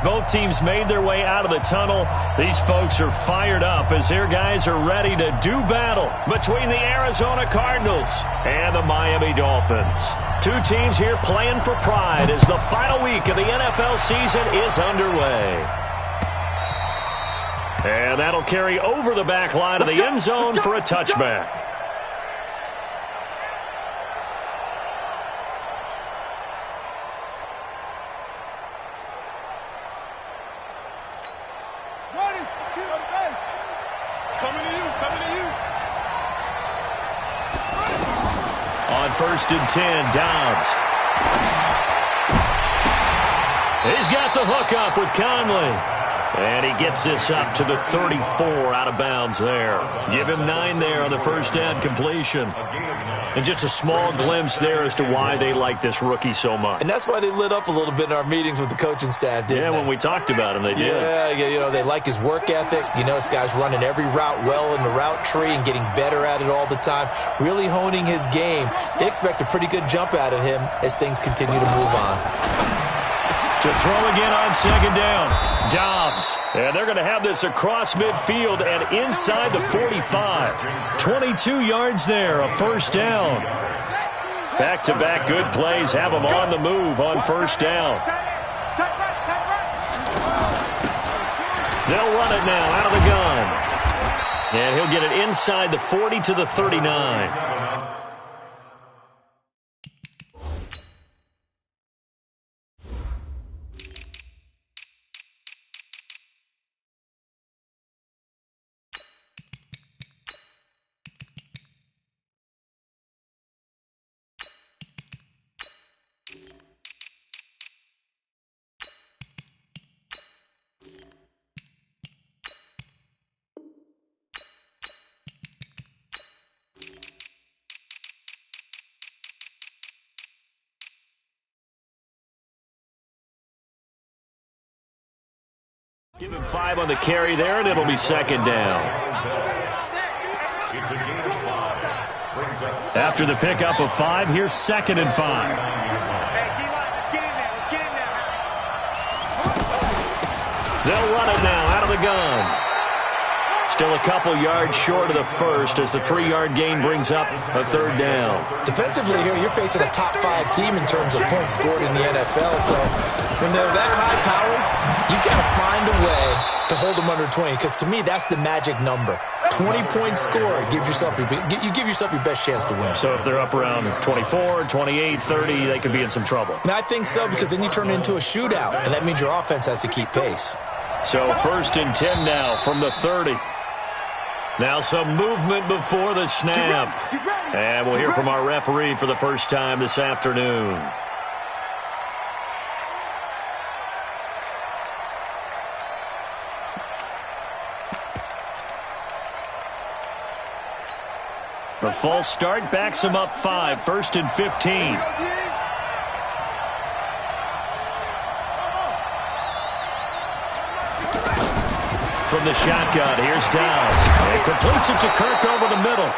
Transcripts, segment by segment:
Both teams made their way out of the tunnel. These folks are fired up as their guys are ready to do battle between the Arizona Cardinals and the Miami Dolphins. Two teams here playing for pride as the final week of the NFL season is underway. And that'll carry over the back line of the end zone for a touchback. On 1st and 10, Dobbs. He's got the hook up with Conley. And he gets this up to the 34 out of bounds there. Give him 9 there on the first down completion. And just a small glimpse there as to why they like this rookie so much. And that's why they lit up a little bit in our meetings with the coaching staff, didn't they? When we talked about him, they did. Yeah, you know, they like his work ethic. You know, this guy's running every route well in the route tree and getting better at it all the time, really honing his game. They expect a pretty good jump out of him as things continue to move on. To throw again on 2nd down, Dobbs. And they're going to have this across midfield and inside the 45. 22 yards there, a first down. Back-to-back good plays have them on the move on first down. They'll run it now out of the gun. And he'll get it inside the 40 to the 39. Give him 5 on the carry there, and it'll be 2nd down. After the pickup of 5, here's 2nd and 5. They'll run it now out of the gun. Still a couple yards short of the first as the 3-yard gain brings up a 3rd down. Defensively here, you're facing a top 5 team in terms of points scored in the NFL. So when they're that high-powered, you've got to find a way to hold them under 20. Because to me, that's the magic number. 20-point score gives yourself you give yourself your best chance to win. So if they're up around 24, 28, 30, they could be in some trouble. And I think so, because then you turn it into a shootout, and that means your offense has to keep pace. So 1st and 10 now from the 30. Now some movement before the snap. And we'll hear from our referee for the first time this afternoon. The false start backs him up 5, 1st and 15. From the shotgun, here's Dobbs. And completes it to Kirk over the middle.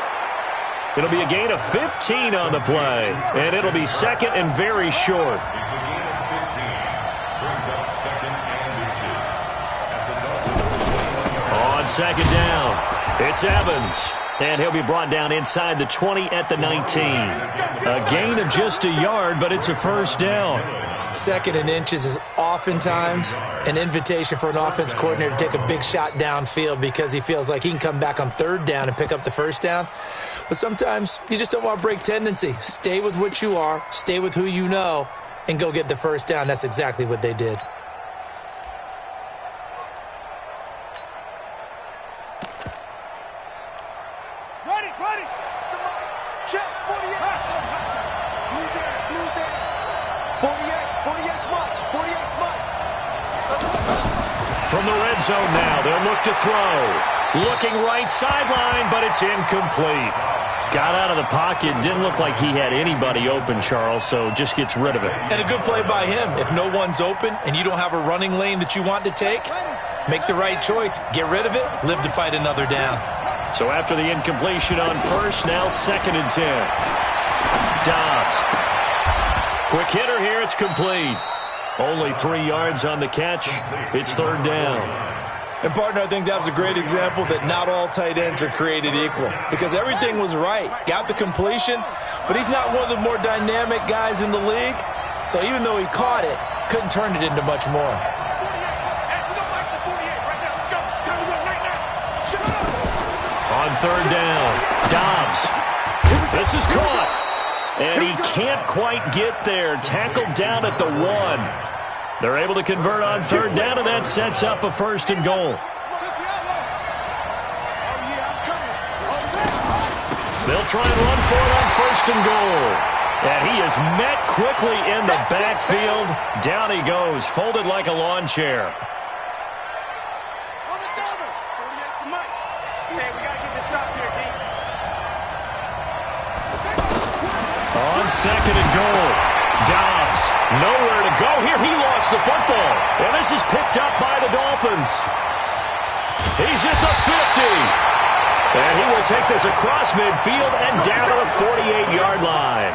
It'll be a gain of 15 on the play. And it'll be 2nd and very short. On 2nd down, it's Evans. And he'll be brought down inside the 20 at the 19. A gain of just a yard, but it's a first down. 2nd and inches is oftentimes an invitation for an offense coordinator to take a big shot downfield because he feels like he can come back on 3rd down and pick up the first down. But sometimes you just don't want to break tendency. Stay with what you are, stay with who you know, and go get the first down. That's exactly what they did. From the red zone now, they'll look to throw. Looking right sideline, but it's incomplete. Got out of the pocket. Didn't look like he had anybody open, Charles, so just gets rid of it. And a good play by him. If no one's open and you don't have a running lane that you want to take, make the right choice. Get rid of it. Live to fight another down. So after the incompletion on first, now 2nd and 10. Dobbs. Quick hitter here. It's complete. Only 3 yards on the catch. It's third down. And, partner, I think that was a great example that not all tight ends are created equal because everything was right. Got the completion, but he's not one of the more dynamic guys in the league. So even though he caught it, couldn't turn it into much more. On third down, Dobbs. This is caught. And he can't quite get there. Tackled down at the 1. They're able to convert on third down, and that sets up a first and goal. They'll try and run for it on first and goal. And he is met quickly in the backfield. Down he goes, folded like a lawn chair. On second and goal, Dobbs, nowhere to go here. He lost the football, and this is picked up by the Dolphins. He's at the 50, and he will take this across midfield and down to the 48-yard line.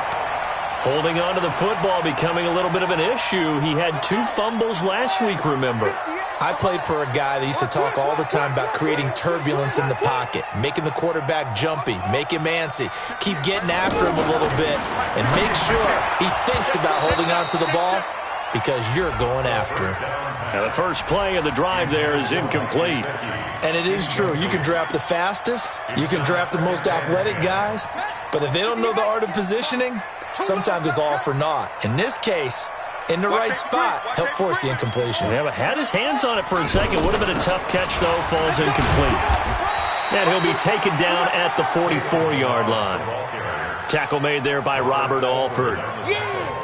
Holding on to the football becoming a little bit of an issue. He had 2 fumbles last week, remember. I played for a guy that used to talk all the time about creating turbulence in the pocket, making the quarterback jumpy, make him antsy, keep getting after him a little bit, and make sure he thinks about holding on to the ball because you're going after him. Now the first play of the drive there is incomplete. And it is true. You can draft the fastest, you can draft the most athletic guys, but if they don't know the art of positioning, sometimes it's all for naught. In this case, in the right spot, help force the incompletion. Yeah, but had his hands on it for a second. Would have been a tough catch, though. Falls incomplete. And he'll be taken down at the 44-yard line. Tackle made there by Robert Alford.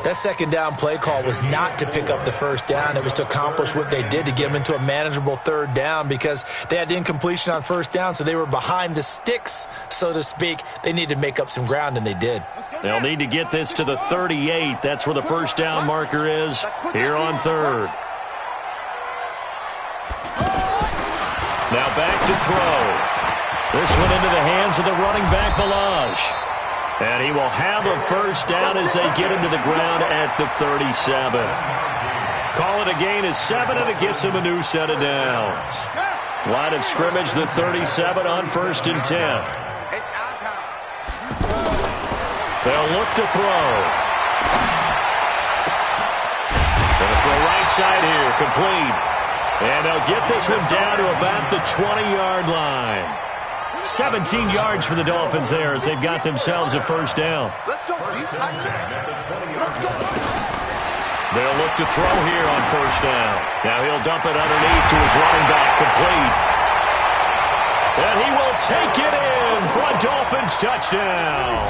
That second down play call was not to pick up the first down. It was to accomplish what they did to get them into a manageable third down because they had the incompletion on first down, so they were behind the sticks, so to speak. They needed to make up some ground, and they did. They'll need to get this to the 38. That's where the first down marker is here on third. Now back to throw. This one into the hands of the running back, Balaj. And he will have a first down as they get him to the ground at the 37. Call it a gain of 7, and it gets him a new set of downs. Line of scrimmage, the 37 on first and 10. They'll look to throw. Gonna throw right side here, complete. And they'll get this one down to about the 20-yard line. 17 yards for the Dolphins there as they've got themselves a first down. Let's go. They'll look to throw here on first down. Now he'll dump it underneath to his running back, complete. And he will take it in for a Dolphins touchdown.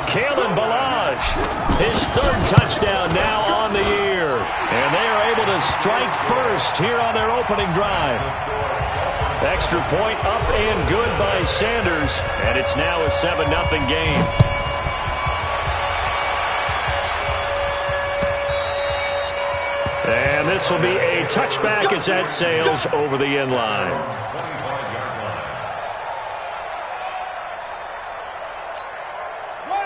Kalen Balaj, his 3rd touchdown now on the year. And they are able to strike first here on their opening drive. Extra point up and good by Sanders, and it's now a 7-0 game. And this will be a touchback as that sails over the end line.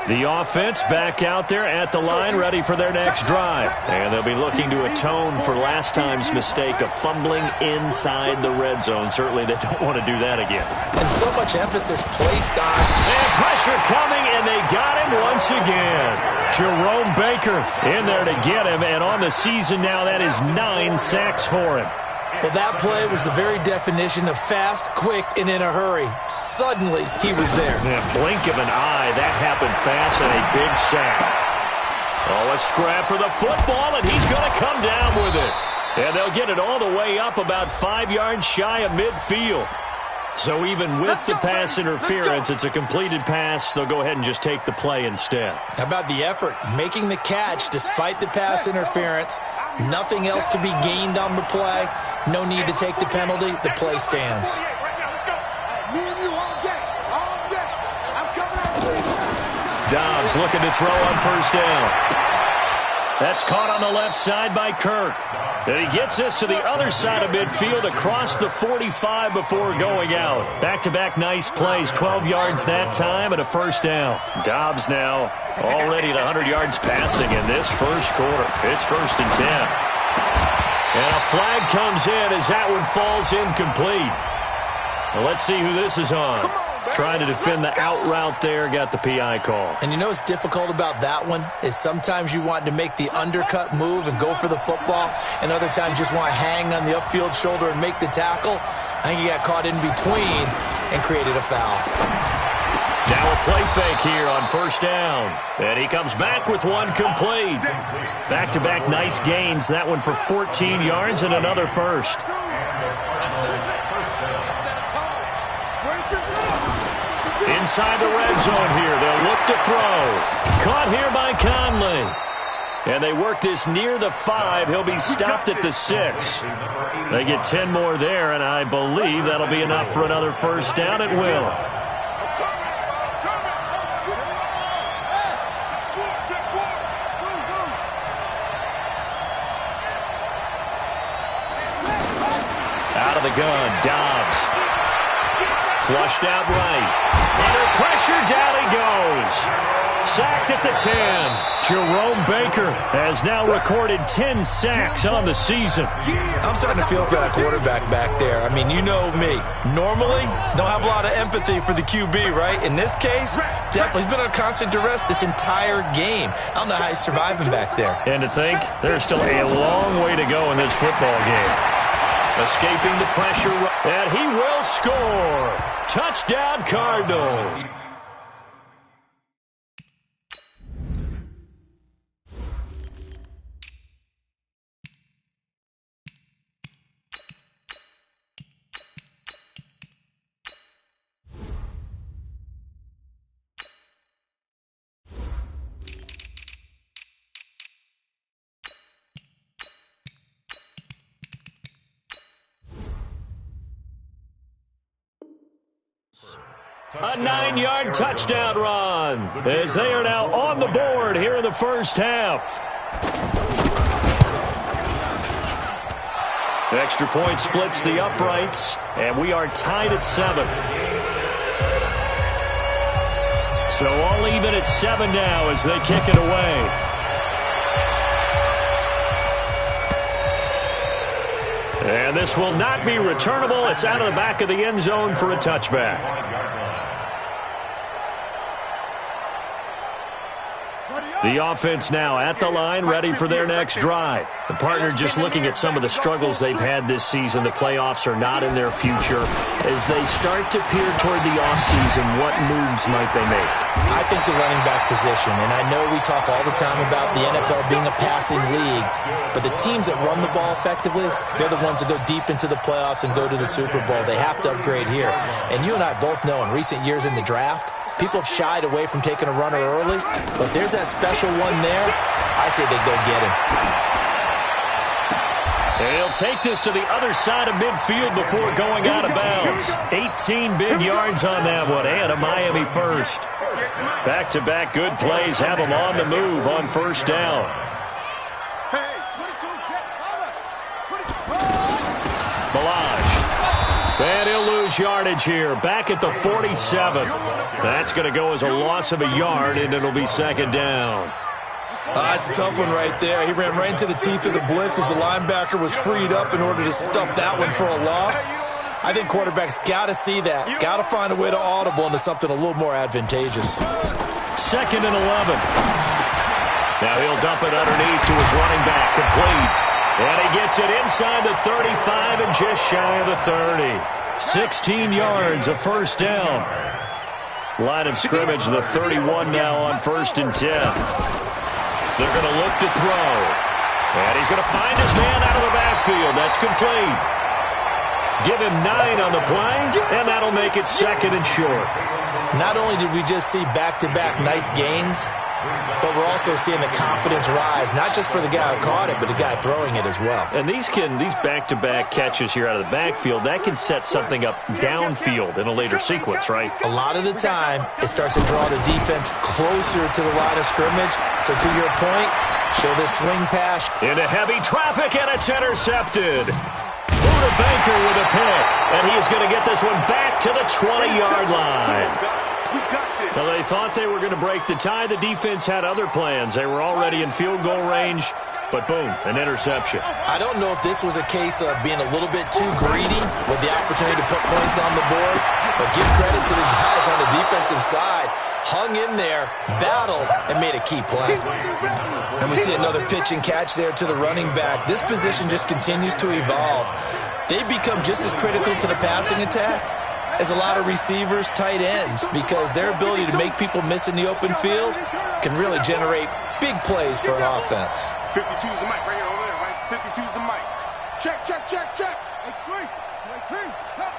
The offense back out there at the line, ready for their next drive. And they'll be looking to atone for last time's mistake of fumbling inside the red zone. Certainly they don't want to do that again. And so much emphasis placed on... And pressure coming, and they got him once again. Jerome Baker in there to get him, and on the season now, that is 9 sacks for him. Well, that play was the very definition of fast, quick, and in a hurry. Suddenly, he was there. Yeah, blink of an eye. That happened fast and a big sack. Oh, a scrap for the football, and he's going to come down with it. And they'll get it all the way up about 5 yards shy of midfield. So even with the pass interference, it's a completed pass. They'll go ahead and just take the play instead. How about the effort? Making the catch despite the pass interference. Nothing else to be gained on the play. No need to take the penalty. The play stands. Dobbs looking to throw on first down. That's caught on the left side by Kirk. And he gets this to the other side of midfield across the 45 before going out. Back-to-back nice plays, 12 yards that time and a first down. Dobbs now already at 100 yards passing in this first quarter. It's 1st and 10. And a flag comes in as that one falls incomplete. Well, let's see who this is on. Trying to defend the out route there, got the PI call. And you know what's difficult about that one is sometimes you want to make the undercut move and go for the football, and other times just want to hang on the upfield shoulder and make the tackle. I think he got caught in between and created a foul. Now a play fake here on first down. And he comes back with one complete. Back-to-back nice gains. That one for 14 yards and another first. Inside the red zone here. They'll look to throw. Caught here by Conley. And they work this near the 5. He'll be stopped at the 6. They get 10 more there, and I believe that'll be enough for another first down. It will. Out of the gun, Dobbs. Flushed out right. Under pressure, down he goes. Sacked at the 10. Jerome Baker has now recorded 10 sacks on the season. I'm starting to feel for that quarterback back there. I mean, you know me. Normally, don't have a lot of empathy for the QB, right? In this case, definitely. He's been under constant duress this entire game. I don't know how he's surviving back there. And to think, there's still a long way to go in this football game. Escaping the pressure, and he will score. Touchdown, Cardinals. A 9-yard touchdown run as they are now on the board here in the first half. Extra point splits the uprights, and we are tied at 7. So all even at 7 now as they kick it away. And this will not be returnable. It's out of the back of the end zone for a touchback. The offense now at the line, ready for their next drive. The partner just looking at some of the struggles they've had this season. The playoffs are not in their future. As they start to peer toward the offseason, what moves might they make? I think the running back position, and I know we talk all the time about the NFL being a passing league, but the teams that run the ball effectively, they're the ones that go deep into the playoffs and go to the Super Bowl. They have to upgrade here. And you and I both know in recent years in the draft, people have shied away from taking a runner early, but there's that special one there. I say they go get him. And he'll take this to the other side of midfield before going out of bounds. 18 big yards on that one, and a Miami first. Back-to-back good plays have them on the move on first down. Balaj. And he'll lose yardage here. Back at the 47. That's going to go as a loss of a yard, and it'll be second down. It's a tough one right there. He ran right into the teeth of the blitz as the linebacker was freed up in order to stuff that one for a loss. I think quarterbacks got to see that. Got to find a way to audible into something a little more advantageous. Second and 11. Now he'll dump it underneath to his running back, complete. And he gets it inside the 35 and just shy of the 30. 16 yards, a first down. Line of scrimmage, the 31 now on 1st and 10. They're going to look to throw. And he's going to find his man out of the backfield. That's complete. Give him 9 on the play, and that'll make it second and short. Not only did we just see back-to-back nice gains, but we're also seeing the confidence rise, not just for the guy who caught it, but the guy throwing it as well. And these back-to-back catches here out of the backfield, that can set something up downfield in a later sequence, right? A lot of the time, it starts to draw the defense closer to the line of scrimmage. So to your point, Show this swing pass. Into heavy traffic, and it's intercepted. Buda Baker with a pick, and he is going to get this one back to the 20-yard line. Well, they thought they were going to break the tie. The defense had other plans. They were already in field goal range, but boom, an interception. I don't know if this was a case of being a little bit too greedy with the opportunity to put points on the board, but give credit to the guys on the defensive side. Hung in there, battled, and made a key play. And we see another pitch and catch there to the running back. This position just continues to evolve. They become just as critical to the passing attack as a lot of receivers, tight ends, because their ability to make people miss in the open field can really generate big plays for an offense. 52's the mic right here, over there, right? 52's the mic. Check, check, check, check. X3, check.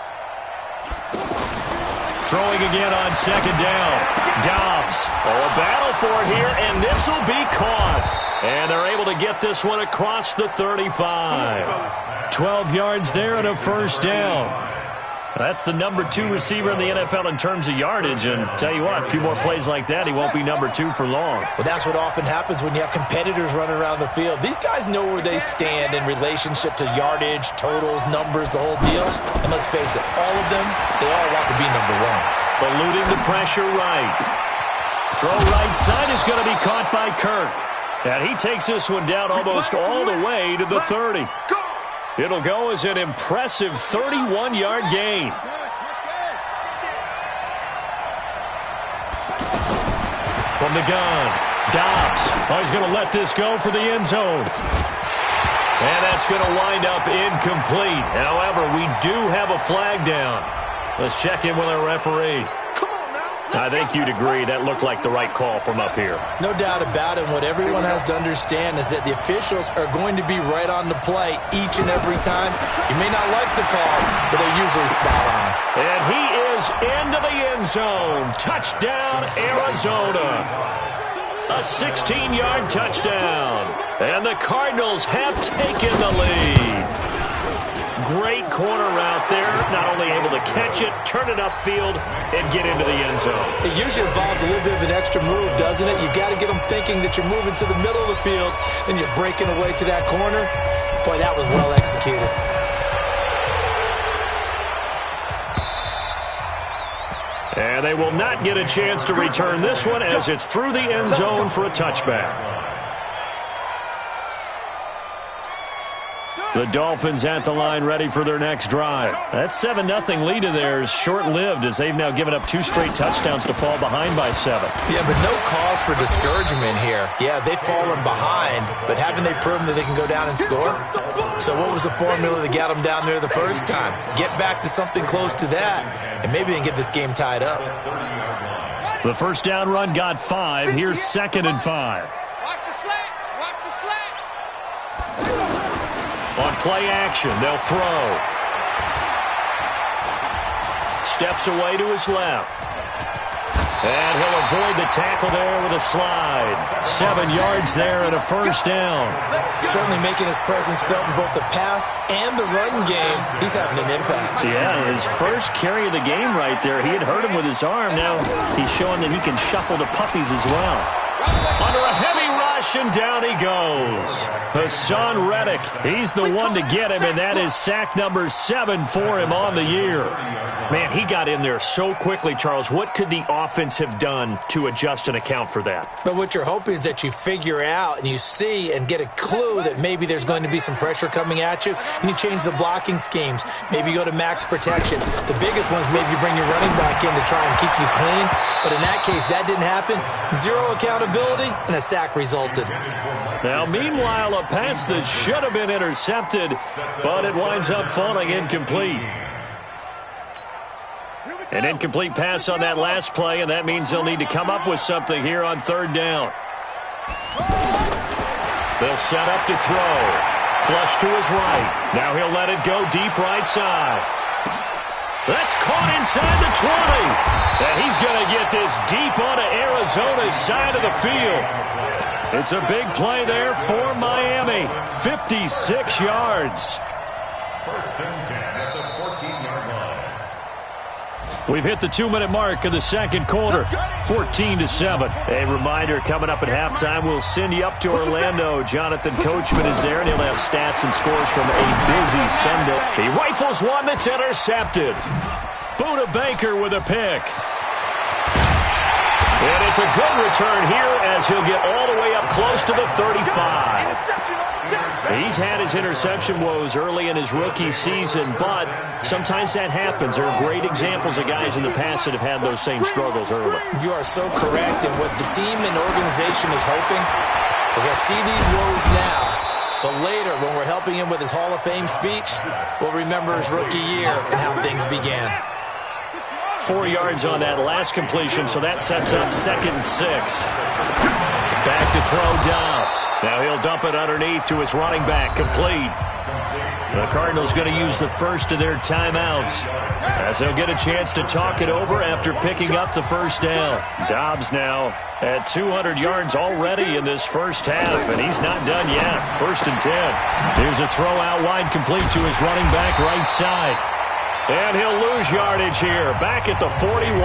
Throwing again on second down. Dobbs. Oh, a battle for it here, and this will be caught. And they're able to get this one across the 35. 12 yards there and a first down. That's the number 2 receiver in the NFL in terms of yardage, and tell you what, a few more plays like that, he won't be number 2 for long. Well, that's what often happens when you have competitors running around the field. These guys know where they stand in relationship to yardage, totals, numbers, the whole deal. And let's face it, all of them, they all want to be number 1. Eluding the pressure right. Throw right side is going to be caught by Kirk. And he takes this one down almost all the way to the 30. It'll go as an impressive 31-yard gain. From the gun, Dobbs. Oh, he's going to let this go for the end zone. And that's going to wind up incomplete. However, we do have a flag down. Let's check in with our referee. I think you'd agree that looked like the right call from up here. No doubt about it. What everyone has to understand is that the officials are going to be right on the play each and every time. You may not like the call, but they're usually spot on. And he is into the end zone. Touchdown, Arizona. A 16-yard touchdown. And the Cardinals have taken the lead. Great corner route there. Not only able to catch it, turn it upfield, and get into the end zone. It usually involves a little bit of an extra move, doesn't it? You got to get them thinking that you're moving to the middle of the field, and you're breaking away to that corner. Boy, that was well executed. And they will not get a chance to return this one as it's through the end zone for a touchback. The Dolphins at the line ready for their next drive. That 7-0 lead of theirs short-lived as they've now given up 2 straight touchdowns to fall behind by 7. Yeah, but no cause for discouragement here. Yeah, they've fallen behind, but haven't they proven that they can go down and score? So what was the formula that got them down there the first time? Get back to something close to that, and maybe they can get this game tied up. The first down run got 5. Here's 2nd and 5. Watch the slack. Watch the slack. On play action, they'll throw. Steps away to his left. And he'll avoid the tackle there with a slide. 7 yards there and a first down. Certainly making his presence felt in both the pass and the run game. He's having an impact. Yeah, his first carry of the game right there. He had hurt him with his arm. Now he's showing that he can shuffle to puppies as well. Under a heavy rush, and down he goes. Hassan Reddick, he's the one to get him, and that is sack number 7 for him on the year. Man, he got in there so quickly, Charles. What could the offense have done to adjust and account for that? But what you're hoping is that you figure out and you see and get a clue that maybe there's going to be some pressure coming at you, and you change the blocking schemes. Maybe you go to max protection. The biggest one is maybe you bring your running back in to try and keep you clean. But in that case, that didn't happen. 0 accountability, and a sack resulted. Now, meanwhile, a pass that should have been intercepted, but it winds up falling incomplete. An incomplete pass on that last play, and that means they'll need to come up with something here on 3rd down. They'll set up to throw. Flush to his right. Now he'll let it go deep right side. That's caught inside the 20. And he's going to get this deep onto Arizona's side of the field. It's a big play there for Miami. 56 yards. First and 10 at the 14-yard line. We've hit the 2-minute mark of the second quarter, 14-7. A reminder, coming up at halftime, we'll send you up to Orlando. Jonathan Coachman is there, and he'll have stats and scores from a busy Sunday. He rifles one that's intercepted. Buda Baker with a pick. And it's a good return here as he'll get all the way up close to the 35. He's had his interception woes early in his rookie season, but sometimes that happens. There are great examples of guys in the past that have had those same struggles early. You are so correct, and what the team and organization is hoping, we're going to see these woes now, but later when we're helping him with his Hall of Fame speech, we'll remember his rookie year and how things began. 4 yards on that last completion, so that sets up 2nd and 6. Back to throw Dobbs. Now he'll dump it underneath to his running back, complete. The Cardinals going to use the first of their timeouts as they'll get a chance to talk it over after picking up the first down. Dobbs now at 200 yards already in this first half, and he's not done yet. 1st and 10. Here's a throw out wide, complete to his running back right side. And he'll lose yardage here, back at the 41.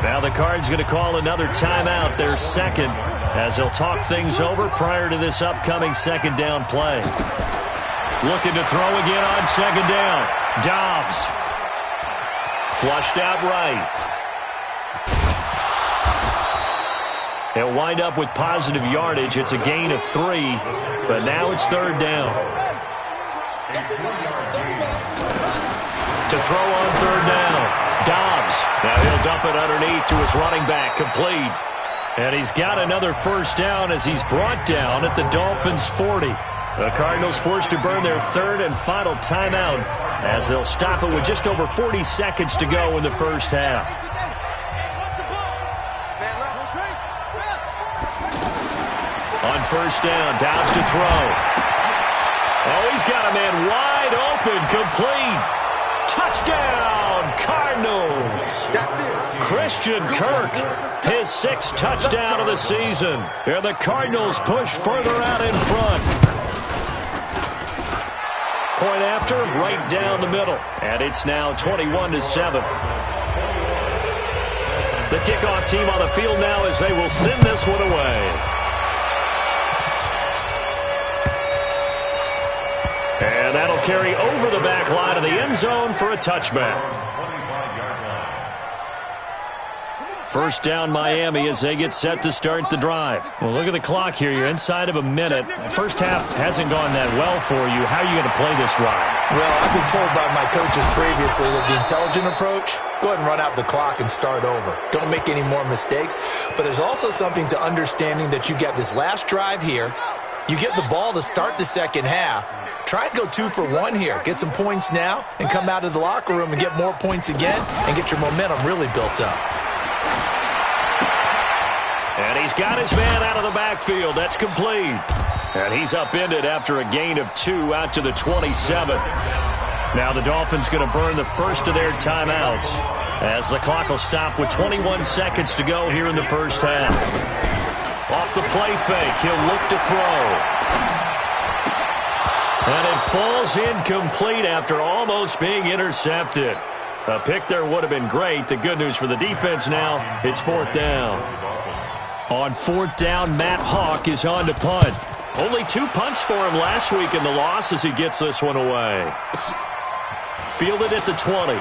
Now the Cards going to call another timeout, their second, as they'll talk things over prior to this upcoming second down play. Looking to throw again on second down. Dobbs. Flushed out right. He'll wind up with positive yardage. It's a gain of 3, but now it's 3rd down. To throw on 3rd down. Dobbs. Now he'll dump it underneath to his running back, complete. And he's got another first down as he's brought down at the Dolphins' 40. The Cardinals forced to burn their 3rd and final timeout as they'll stop it with just over 40 seconds to go in the first half. On first down, Dobbs to throw. Oh, he's got a man wide open, complete. Touchdown, Cardinals. Christian Kirk, his 6th touchdown of the season. And the Cardinals push further out in front. Point after, right down the middle. And it's now 21-7. The kickoff team on the field now as they will send this one away. And that'll carry over the back line of the end zone for a touchback. First down, Miami, as they get set to start the drive. Well, look at the clock here. You're inside of a minute. First half hasn't gone that well for you. How are you going to play this drive? Well, I've been told by my coaches previously that the intelligent approach, go ahead and run out the clock and start over. Don't make any more mistakes. But there's also something to understanding that you get this last drive here. You get the ball to start the second half. Try and go 2 for 1 here. Get some points now and come out of the locker room and get more points again and get your momentum really built up. And he's got his man out of the backfield. That's complete. And he's upended after a gain of 2 out to the 27. Now the Dolphins going to burn the first of their timeouts as the clock will stop with 21 seconds to go here in the first half. Off the play fake, he'll look to throw. And it falls incomplete after almost being intercepted. A pick there would have been great. The good news for the defense now, it's 4th down. On 4th down, Matt Hawk is on to punt. Only 2 punts for him last week in the loss as he gets this one away. Fielded at the 20.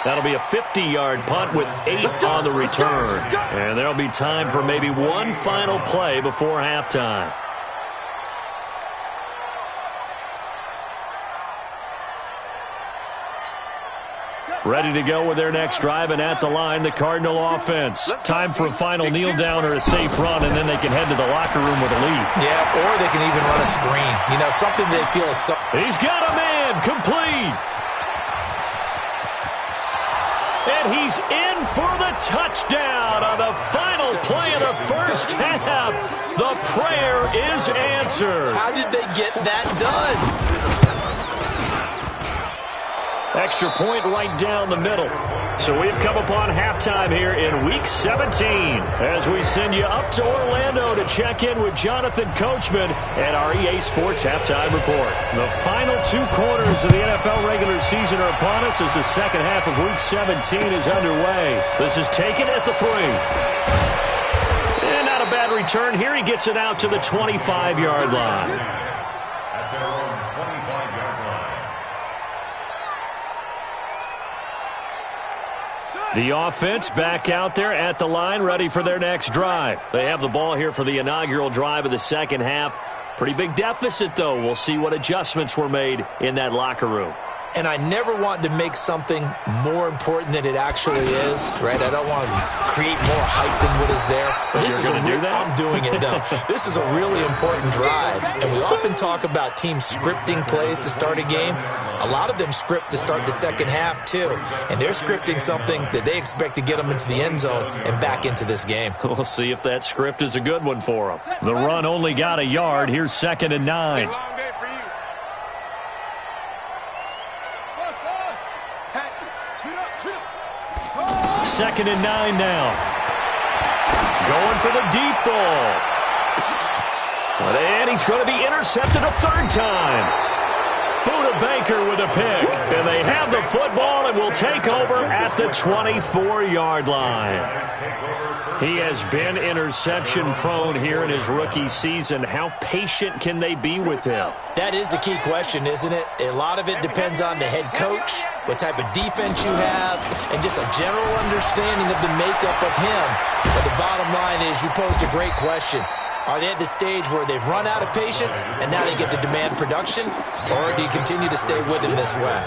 That'll be a 50-yard punt with 8 on the return. And there'll be time for maybe one final play before halftime. Ready to go with their next drive, and at the line, the Cardinal offense. Time for a final kneel down or a safe run, and then they can head to the locker room with a lead. Yeah, or they can even run a screen. You know, something they feel is so... He's got a man, complete. And he's in for the touchdown on the final play of the first half. The prayer is answered. How did they get that done? Extra point right down the middle. So we've come upon halftime here in Week 17 as we send you up to Orlando to check in with Jonathan Coachman and our EA Sports Halftime Report. The final 2 quarters of the NFL regular season are upon us as the second half of Week 17 is underway. This is taken at the 3. And not a bad return here. He gets it out to the 25-yard line. The offense back out there at the line, ready for their next drive. They have the ball here for the inaugural drive of the second half. Pretty big deficit, though. We'll see what adjustments were made in that locker room. And I never want to make something more important than it actually is, right? I don't want to create more hype than what is there. But this is I'm doing it, though. This is a really important drive. And we often talk about teams scripting plays to start a game. A lot of them script to start the second half, too. And they're scripting something that they expect to get them into the end zone and back into this game. We'll see if that script is a good one for them. The run only got a yard. Here's 2nd and 9. Second and 9 now. Going for the deep ball. And he's going to be intercepted a 3rd time. Buda Baker with a pick. And they have the football and will take over at the 24-yard line. He has been interception-prone here in his rookie season. How patient can they be with him? That is the key question, isn't it? A lot of it depends on the head coach, what type of defense you have, and just a general understanding of the makeup of him. But the bottom line is you posed a great question. Are they at the stage where they've run out of patience and now they get to demand production? Or do you continue to stay with him this way?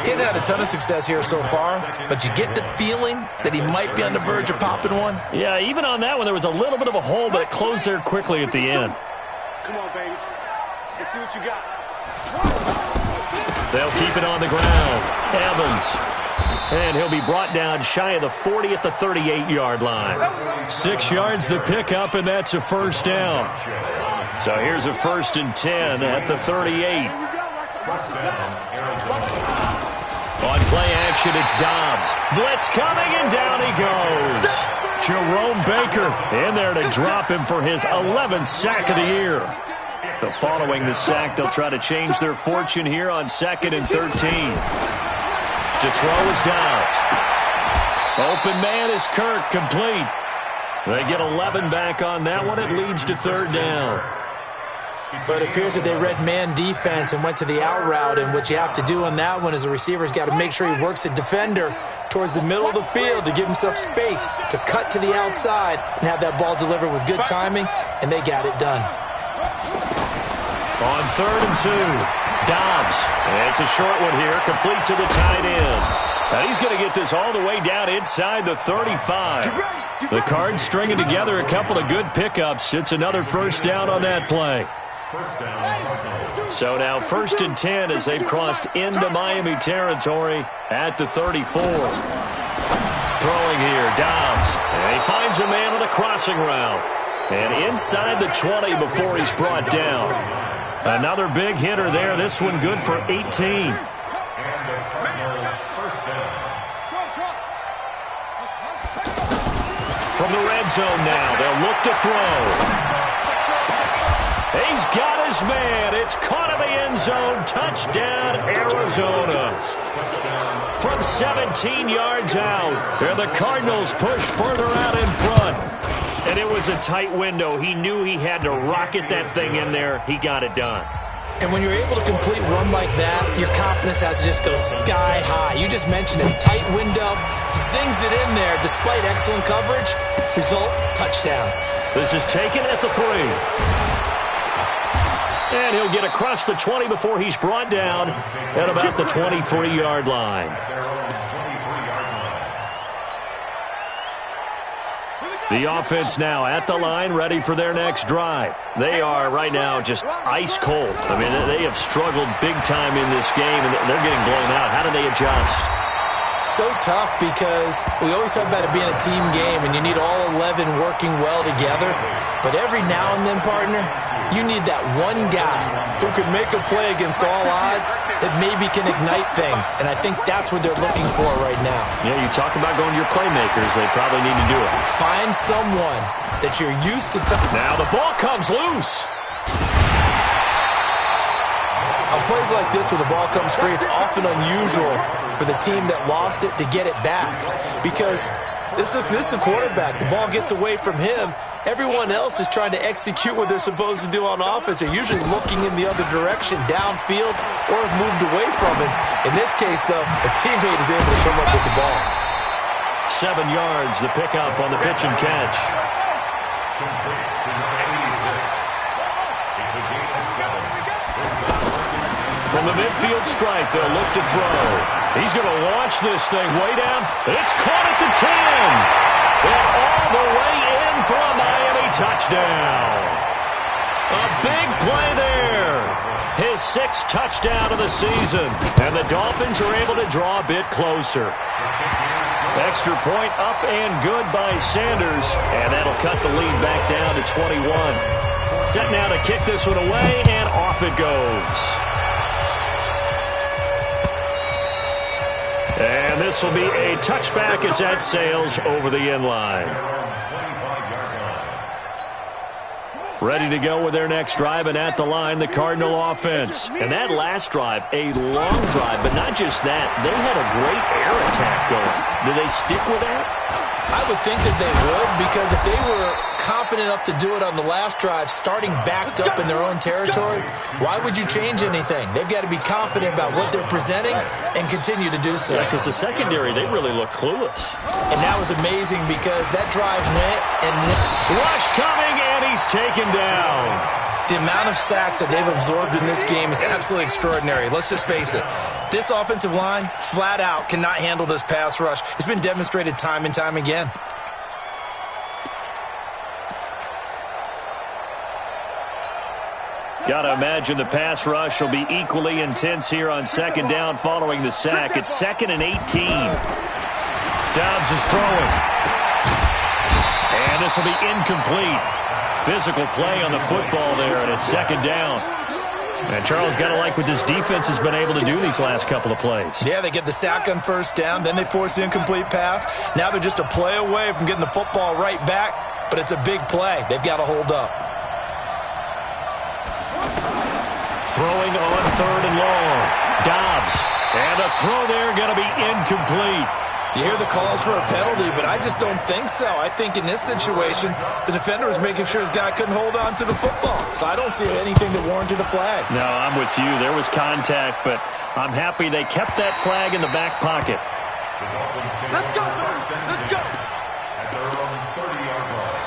He hasn't had a ton of success here so far, but you get the feeling that he might be on the verge of popping one. Yeah, even on that one, there was a little bit of a hole, but it closed there quickly at the end. Come on, baby. Let's see what you got. They'll keep it on the ground. Evans. And he'll be brought down shy of the 40 at the 38-yard line. 6 yards the pickup, and that's a first down. So here's a 1st and 10 at the 38. On play action, it's Dobbs. Blitz coming, and down he goes. Jerome Baker in there to drop him for his 11th sack of the year. Following the sack, they'll try to change their fortune here on 2nd and 13. To throw is Dobbs. Open man is Kirk, complete. They get 11 back on that one. It leads to 3rd down. But it appears that they read man defense and went to the out route, and what you have to do on that one is the receiver's got to make sure he works the defender towards the middle of the field to give himself space to cut to the outside and have that ball delivered with good timing, and they got it done. On 3rd and 2, Dobbs. And it's a short one here, complete to the tight end. Now he's going to get this all the way down inside the 35. The Cards stringing together a couple of good pickups. It's another first down on that play. So now 1st and 10 as they've crossed into Miami territory at the 34. Throwing here, Dobbs. And he finds a man on the crossing route. And inside the 20 before he's brought down. Another big hitter there. This one good for 18. From the red zone now, they'll look to throw. He's got his man. It's caught in the end zone. Touchdown, Arizona. From 17 yards out, and the Cardinals push further out in front. And it was a tight window. He knew he had to rocket that thing in there. He got it done. And when you're able to complete one like that, your confidence has to just go sky high. You just mentioned a tight window. Zings it in there despite excellent coverage. Result, touchdown. This is taken at the 3. And he'll get across the 20 before he's brought down at about the 23-yard line. The offense now at the line, ready for their next drive. They are right now just ice cold. I mean, they have struggled big time in this game, and they're getting blown out. How do they adjust? So tough because we always talk about it being a team game, and you need all 11 working well together. But every now and then, partner, you need that one guy who can make a play against all odds that maybe can ignite things. And I think that's what they're looking for right now. Yeah, you talk about going to your playmakers. They probably need to do it. Find someone that you're used to. Now the ball comes loose. On plays like this, when the ball comes free, it's often unusual for the team that lost it to get it back. Because this is the quarterback. The ball gets away from him. Everyone else is trying to execute what they're supposed to do on offense. They're usually looking in the other direction, downfield, or have moved away from him. In this case, though, a teammate is able to come up with the ball. 7 yards, the pickup on the pitch and catch. From the midfield stripe, they'll look to throw. He's going to launch this thing way down. It's caught at the 10. And all the way in for a Miami touchdown. A big play there. His 6th touchdown of the season. And the Dolphins are able to draw a bit closer. Extra point up and good by Sanders. And that'll cut the lead back down to 21. Set now to kick this one away, and off it goes. And this will be a touchback as that sails over the end line. Ready to go with their next drive, and at the line, the Cardinal offense. And that last drive, a long drive, but not just that. They had a great air attack going. Do they stick with that? I would think that they would, because if they were confident enough to do it on the last drive, starting backed up in their own territory, why would you change anything? They've got to be confident about what they're presenting and continue to do so. Yeah, because the secondary, they really look clueless. And that was amazing because that drive went and rush coming, and he's taken down. The amount of sacks that they've absorbed in this game is absolutely extraordinary. Let's just face it. This offensive line, flat out, cannot handle this pass rush. It's been demonstrated time and time again. Got to imagine the pass rush will be equally intense here on second down following the sack. It's 2nd and 18. Dobbs is throwing. And this will be incomplete. Physical play on the football there, and it's 2nd down. And Charles, got to like what this defense has been able to do these last couple of plays. Yeah, they get the sack on 1st down, then they force the incomplete pass. Now they're just a play away from getting the football right back, but it's a big play. They've got to hold up. Throwing on 3rd and long. Dobbs. And the throw there going to be incomplete. You hear the calls for a penalty, but I just don't think so. I think in this situation, the defender was making sure his guy couldn't hold on to the football. So I don't see anything that warranted a flag. No, I'm with you. There was contact, but I'm happy they kept that flag in the back pocket. Let's go, let's go. At their own 30-yard line.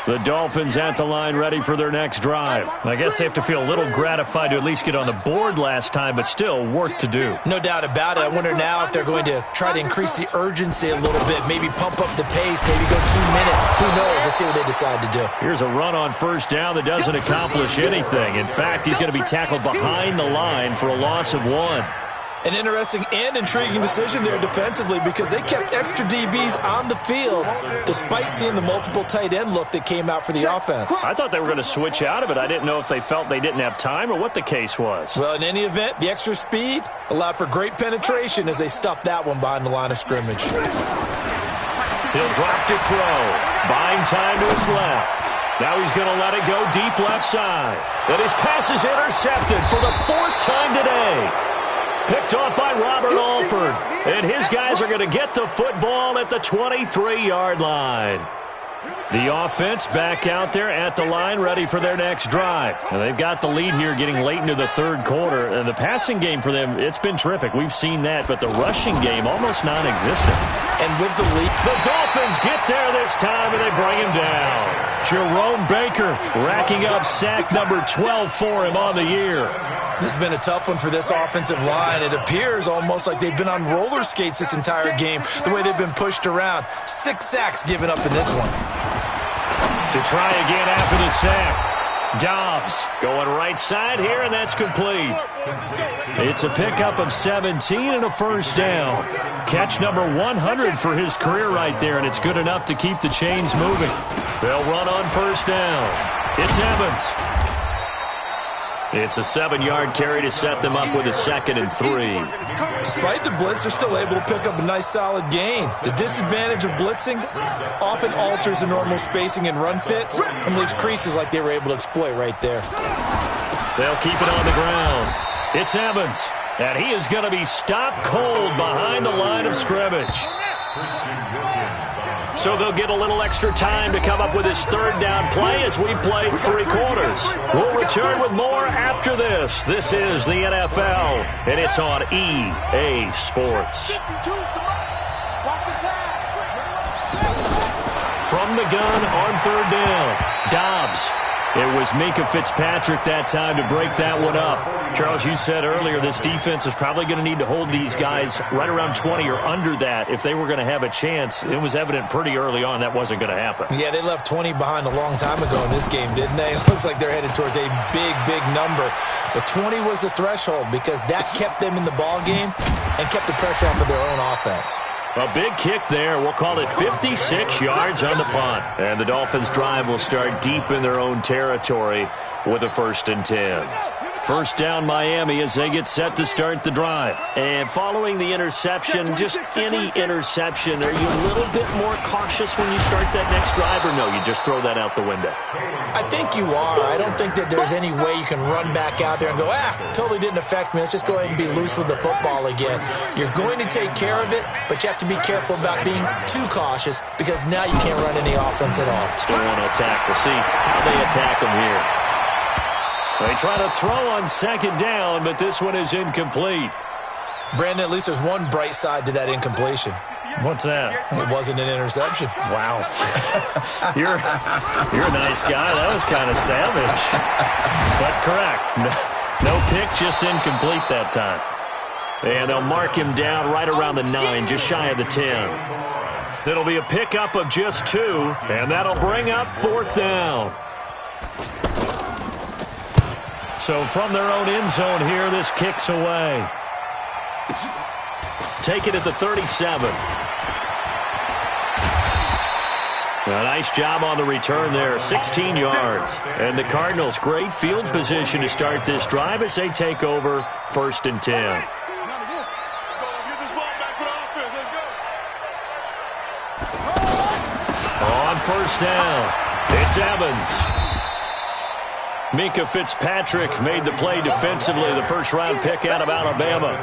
The Dolphins at the line ready for their next drive. I guess they have to feel a little gratified to at least get on the board last time, but still work to do. No doubt about it. I wonder now if they're going to try to increase the urgency a little bit, maybe pump up the pace, maybe go 2-minute. Who knows? Let's see what they decide to do. Here's a run on 1st down that doesn't accomplish anything. In fact, he's going to be tackled behind the line for a loss of 1. An interesting and intriguing decision there defensively because they kept extra DBs on the field despite seeing the multiple tight end look that came out for the offense. I thought they were going to switch out of it. I didn't know if they felt they didn't have time or what the case was. Well, in any event, the extra speed allowed for great penetration as they stuffed that one behind the line of scrimmage. He'll drop to throw. Buying time to his left. Now he's going to let it go deep left side. And his pass is intercepted for the 4th time today. Picked off by Robert Alford. And his guys are going to get the football at the 23-yard line. The offense back out there at the line ready for their next drive. And they've got the lead here getting late into the 3rd quarter. And the passing game for them, it's been terrific. We've seen that. But the rushing game almost non-existent. And with the lead, the Dolphins get there this time and they bring him down. Jerome Baker racking up sack number 12 for him on the year. This has been a tough one for this offensive line. It appears almost like they've been on roller skates this entire game, the way they've been pushed around. 6 sacks given up in this one. To try again after the sack. Dobbs going right side here, and that's complete. It's a pickup of 17 and a 1st down. Catch number 100 for his career right there, and it's good enough to keep the chains moving. They'll run on 1st down. It's Evans. It's a 7-yard carry to set them up with a 2nd and 3. Despite the blitz, they're still able to pick up a nice, solid gain. The disadvantage of blitzing often alters the normal spacing and run fits and leaves creases like they were able to exploit right there. They'll keep it on the ground. It's Evans, and he is going to be stopped cold behind the line of scrimmage. So they'll get a little extra time to come up with his 3rd down play as we played 3 quarters. We'll return with more after this. This is the NFL, and it's on EA Sports. From the gun on 3rd down, Dobbs. It was Minkah Fitzpatrick that time to break that one up. Charles, you said earlier this defense is probably going to need to hold these guys right around 20 or under that if they were going to have a chance. It was evident pretty early on that wasn't going to happen. Yeah, they left 20 behind a long time ago in this game, didn't they? It looks like they're headed towards a big, big number. But 20 was the threshold because that kept them in the ball game and kept the pressure off of their own offense. A big kick there. We'll call it 56 yards on the punt. And the Dolphins' drive will start deep in their own territory with a 1st and 10. First down Miami as they get set to start the drive. And following the interception, just any interception, are you a little bit more cautious when you start that next drive, or no, you just throw that out the window? I think you are. I don't think that there's any way you can run back out there and go, totally didn't affect me. Let's just go ahead and be loose with the football again. You're going to take care of it, but you have to be careful about being too cautious because now you can't run any offense at all. Still want to attack. We'll see how they attack them here. They try to throw on 2nd down, but this one is incomplete. Brandon, at least there's one bright side to that incompletion. What's that? It wasn't an interception. Wow. You're a nice guy. That was kind of savage. But correct. No pick, just incomplete that time. And they'll mark him down right around the 9, just shy of the 10. It'll be a pickup of just 2, and that'll bring up 4th down. So from their own end zone here, this kicks away. Take it at the 37. A nice job on the return there, 16 yards. And the Cardinals, great field position to start this drive as they take over 1st and 10. On 1st down, it's Evans. Minkah Fitzpatrick made the play defensively, the 1st-round pick out of Alabama.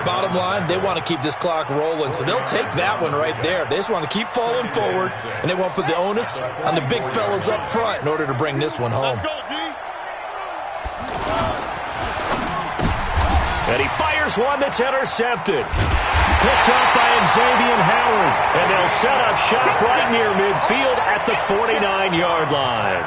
Bottom line, they want to keep this clock rolling, so they'll take that one right there. They just want to keep falling forward, and they won't put the onus on the big fellas up front in order to bring this one home. And he fires one that's intercepted. Picked up by Xavier Howard, and they'll set up shop right near midfield at the 49-yard line.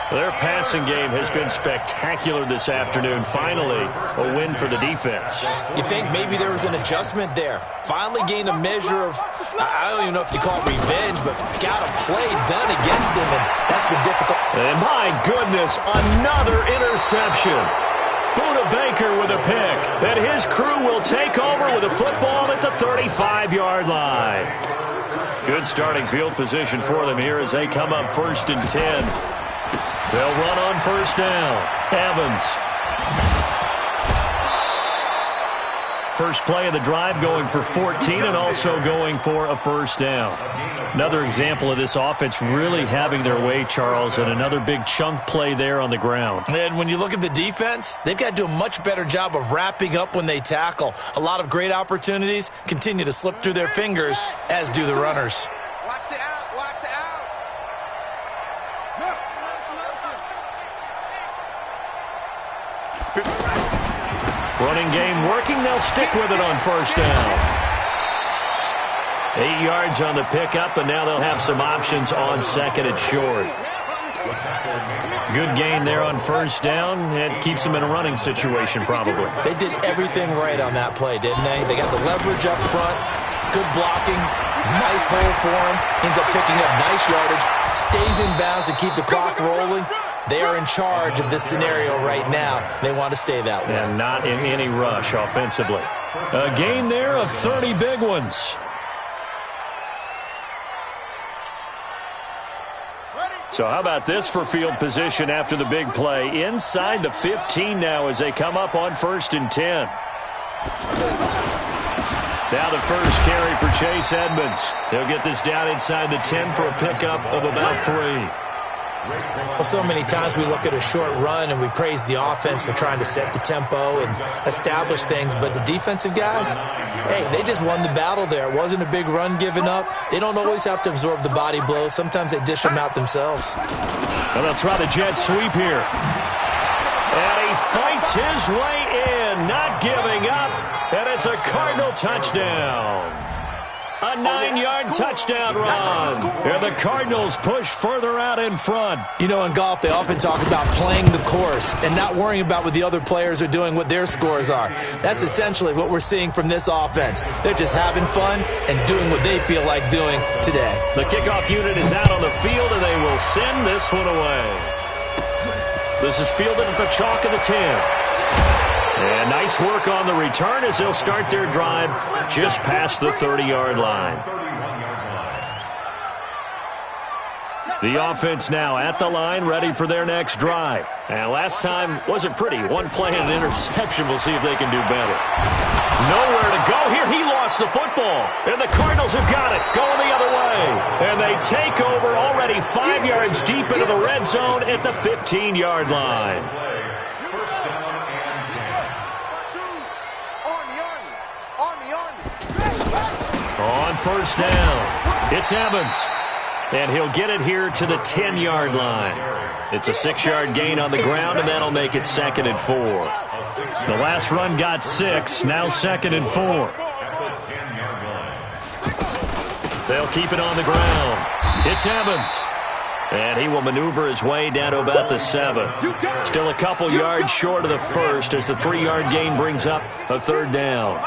Their passing game has been spectacular this afternoon. Finally, a win for the defense. You think maybe there was an adjustment there. Finally gained a measure of, I don't even know if you call it revenge, but got a play done against him, and that's been difficult. And my goodness, another interception. Buda Baker with a pick. And his crew will take over with a football at the 35-yard line. Good starting field position for them here as they come up 1st and 10. They'll run on 1st down. Evans. First play of the drive going for 14 and also going for a 1st down. Another example of this offense really having their way, Charles, and another big chunk play there on the ground. And when you look at the defense, they've got to do a much better job of wrapping up when they tackle. A lot of great opportunities continue to slip through their fingers, as do the runners. Running game working. They'll stick with it on 1st down. 8 yards on the pickup, and now they'll have some options on 2nd and short. Good gain there on 1st down. It keeps them in a running situation probably. They did everything right on that play, didn't they? They got the leverage up front, good blocking, nice hole for him, ends up picking up nice yardage, stays in bounds to keep the clock rolling. They are in charge of this scenario right now. They want to stay that way. And not in any rush offensively. A gain there of 30 big ones. So how about this for field position after the big play? Inside the 15 now as they come up on 1st and 10. Now the first carry for Chase Edmonds. He'll get this down inside the 10 for a pickup of about 3. Well, so many times we look at a short run and we praise the offense for trying to set the tempo and establish things, but the defensive guys, hey, they just won the battle there. It wasn't a big run given up. They don't always have to absorb the body blows. Sometimes they dish them out themselves. Well, they'll try the jet sweep here. And he fights his way in, not giving up, and it's a Cardinal touchdown. A 9-yard touchdown run. And the Cardinals push further out in front. You know, in golf, they often talk about playing the course and not worrying about what the other players are doing, what their scores are. That's essentially what we're seeing from this offense. They're just having fun and doing what they feel like doing today. The kickoff unit is out on the field, and they will send this one away. This is fielded at the chalk of the 10. And nice work on the return as they'll start their drive just past the 30-yard line. The offense now at the line, ready for their next drive. And last time wasn't pretty. One play and an interception. We'll see if they can do better. Nowhere to go here. He lost the football. And the Cardinals have got it. Going the other way. And they take over already 5 yards deep into the red zone at the 15-yard line. On 1st down, it's Evans. And he'll get it here to the 10-yard line. It's a 6-yard gain on the ground, and that'll make it 2nd and 4. The last run got 6, now 2nd and 4. They'll keep it on the ground. It's Evans. And he will maneuver his way down to about the 7. Still a couple yards short of the first as the 3-yard gain brings up a 3rd down.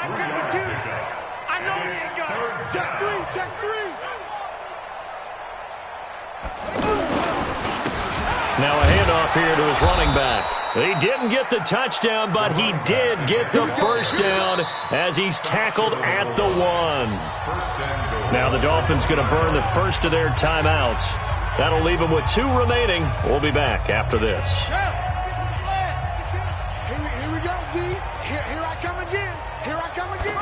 Now a handoff here to his running back. He didn't get the touchdown, but he did get the 1st down as he's tackled at the 1. Now the Dolphins going to burn the first of their timeouts. That'll leave them with 2 remaining. We'll be back after this. Here we go, D. Here I come again. Here I come again.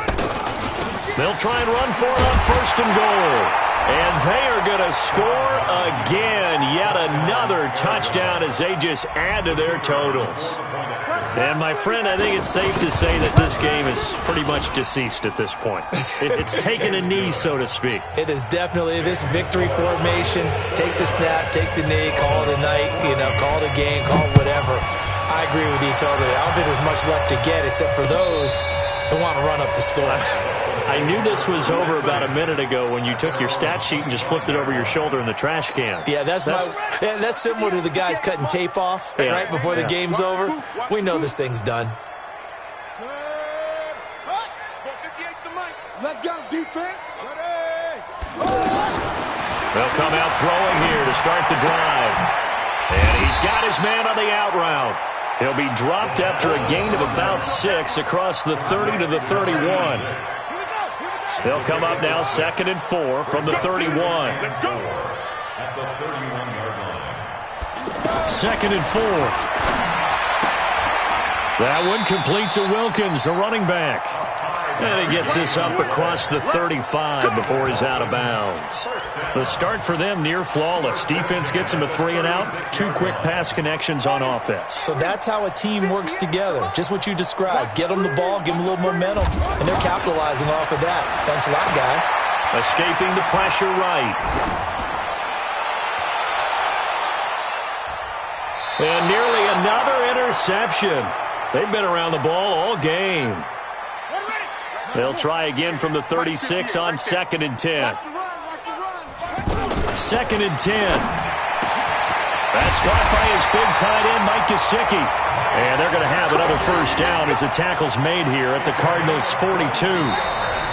They'll try and run for it on 1st and goal. And they are going to score again. Yet another touchdown as they just add to their totals. And, my friend, I think it's safe to say that this game is pretty much deceased at this point. It's taken a knee, so to speak. It is definitely this victory formation. Take the snap, take the knee, call it a night, call it a game, call it whatever. I agree with you totally. I don't think there's much left to get except for those who want to run up the score. I knew this was over about a minute ago when you took your stat sheet and just flipped it over your shoulder in the trash can. Yeah, that's similar to the guys cutting tape off right before the game's over. We know this thing's done. Let's go, defense. They'll come out throwing here to start the drive. And he's got his man on the out route. He'll be dropped after a gain of about 6 across the 30 to the 31. They'll come up now 2nd and 4 from the 31. Let's go. At the 31-yard line. 2nd and 4. That one complete to Wilkins, the running back. And he gets this up across the 35 before he's out of bounds. The start for them near flawless. Defense gets him a 3 and out. 2 quick pass connections on offense. So that's how a team works together. Just what you described. Get them the ball, give them a little momentum, and they're capitalizing off of that. Thanks a lot, guys. Escaping the pressure right. And nearly another interception. They've been around the ball all game. They'll try again from the 36 on 2nd and 10. 2nd and 10. That's caught by his big tight end, Mike Gesicki. And they're going to have another 1st down as the tackle's made here at the Cardinals' 42.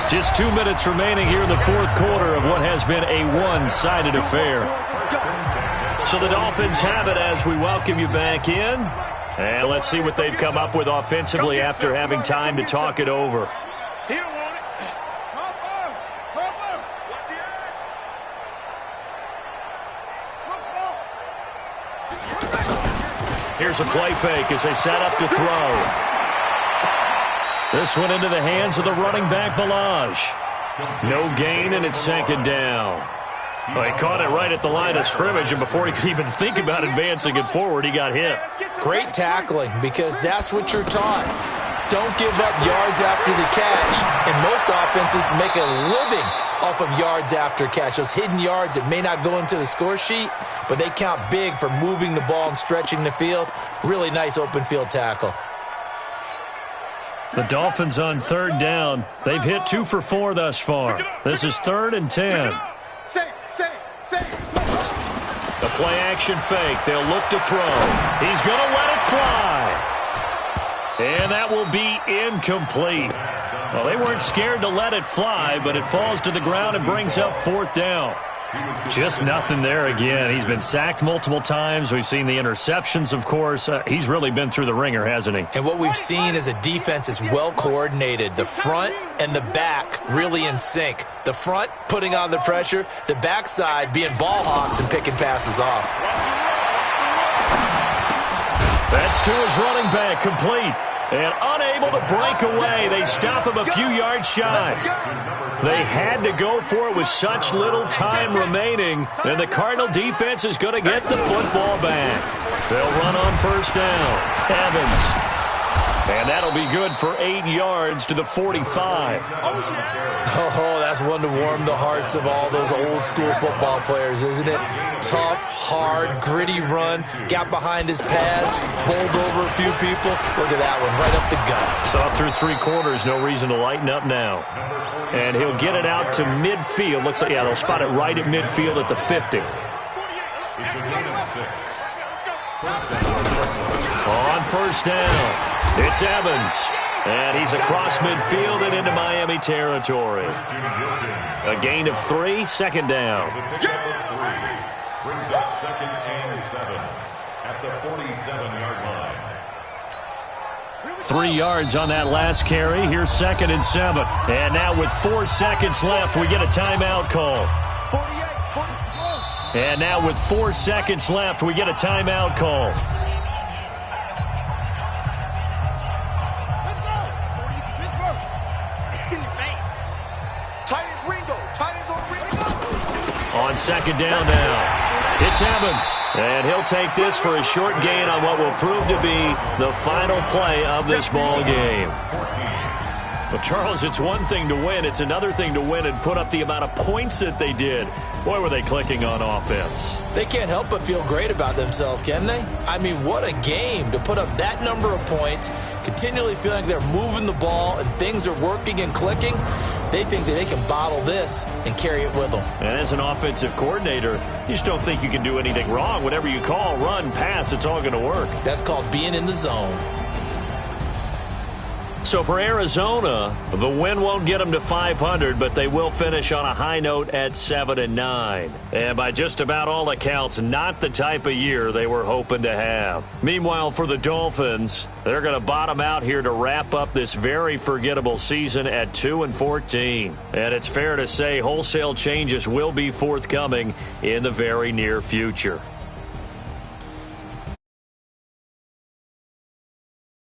Just 2 minutes remaining here in the 4th quarter of what has been a one-sided affair. So the Dolphins have it as we welcome you back in. And let's see what they've come up with offensively after having time to talk it over. Here's a play fake as they set up to throw. This one into the hands of the running back, Balaj. No gain, and it's second down. Well, he caught it right at the line of scrimmage, and before he could even think about advancing it forward, he got hit. Great tackling, because that's what you're taught. Don't give up yards after the catch, and most offenses make a living off of yards after catch. Those hidden yards that may not go into the score sheet, but they count big for moving the ball and stretching the field. Really nice open field tackle. The Dolphins on third down. They've hit 2 for 4 thus far. This is 3rd and 10. The play action fake. They'll look to throw. He's going to let it fly. And that will be incomplete. Well, they weren't scared to let it fly, but it falls to the ground and brings up 4th down. Just nothing there again. He's been sacked multiple times. We've seen the interceptions, of course. He's really been through the ringer, hasn't he? And what we've seen is a defense is well coordinated. The front and the back really in sync. The front putting on the pressure. The backside being ball hawks and picking passes off. That's to his running back, complete. And unable to break away. They stop him a few yards shy. They had to go for it with such little time remaining, and the Cardinal defense is going to get the football back. They'll run on first down. Evans. And that'll be good for 8 yards to the 45. Oh, that's one to warm the hearts of all those old school football players, isn't it? Tough, hard, gritty run. Got behind his pads, bowled over a few people. Look at that one, right up the gut. Saw through 3 quarters, no reason to lighten up now. And he'll get it out to midfield. Looks like, yeah, they'll spot it right at midfield at the 50. It's a gain of 6. On first down, it's Evans. And he's across midfield and into Miami territory. A gain of 3, second down. Brings up 2nd and 7 at the 47-yard line. 3 yards on that last carry. Here's 2nd and 7. And now with 4 seconds left, we get a timeout call. And now with 4 seconds left, we get a timeout call. On second down now. It's Evans, and he'll take this for a short gain on what will prove to be the final play of this ball game. But, Charles, it's one thing to win. It's another thing to win and put up the amount of points that they did. Boy, were they clicking on offense. They can't help but feel great about themselves, can they? I mean, what a game to put up that number of points, continually feeling like they're moving the ball and things are working and clicking. They think that they can bottle this and carry it with them. And as an offensive coordinator, you just don't think you can do anything wrong. Whatever you call, run, pass, it's all going to work. That's called being in the zone. So for Arizona, the win won't get them to 500, but they will finish on a high note at 7-9. And by just about all accounts, not the type of year they were hoping to have. Meanwhile, for the Dolphins, they're going to bottom out here to wrap up this very forgettable season at 2-14. And it's fair to say wholesale changes will be forthcoming in the very near future.